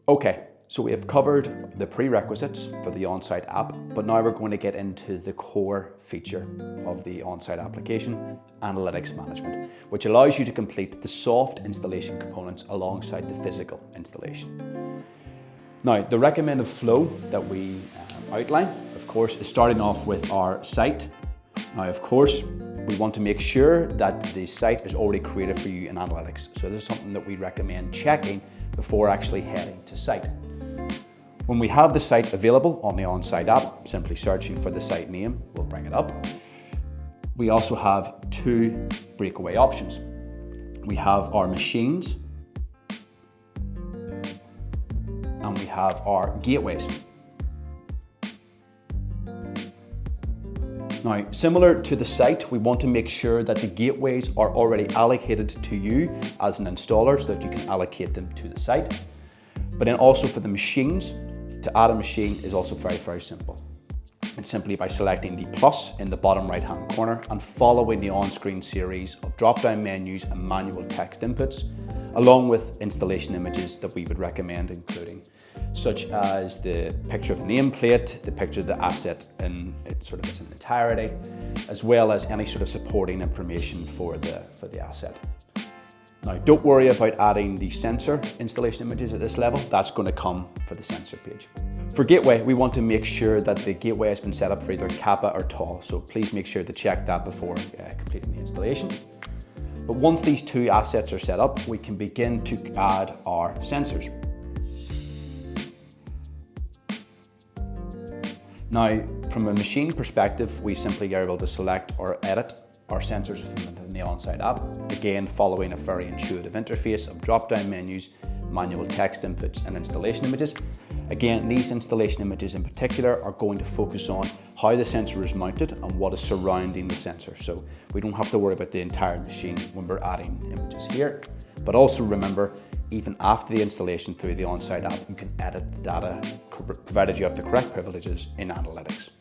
Okay, so we have covered the prerequisites for the OnSite app, but now we're going to get into the core feature of the OnSite application, Analytix Management, which allows you to complete the soft installation components alongside the physical installation. Now, the recommended flow that we outline, of course, is starting off with our site. Now, of course, we want to make sure that the site is already created for you in Analytix. So this is something that we recommend checking before actually heading to site. When we have the site available on the OnSite app, simply searching for the site name will bring it up. We also have two breakaway options. We have our machines and we have our gateways. Now, similar to the site, we want to make sure that the gateways are already allocated to you as an installer so that you can allocate them to the site. But then also for the machines, to add a machine is also very, very simple. It's simply by selecting the plus in the bottom right-hand corner and following the on-screen series of drop-down menus and manual text inputs, along with installation images that we would recommend including, such as the picture of the nameplate, the picture of the asset in its entirety, as well as any sort of supporting information for the asset. Now, don't worry about adding the sensor installation images at this level. That's going to come for the sensor page. For gateway, we want to make sure that the gateway has been set up for either Kappa or tall, so please make sure to check that before completing the installation. But once these two assets are set up, we can begin to add our sensors. Now, from a machine perspective, we simply are able to select or edit our sensors from the OnSite app, again following a very intuitive interface of drop-down menus, manual text inputs and installation images. Again, these installation images in particular are going to focus on how the sensor is mounted and what is surrounding the sensor. So we don't have to worry about the entire machine when we're adding images here. But also remember, even after the installation through the OnSite app, you can edit the data provided you have the correct privileges in Analytix.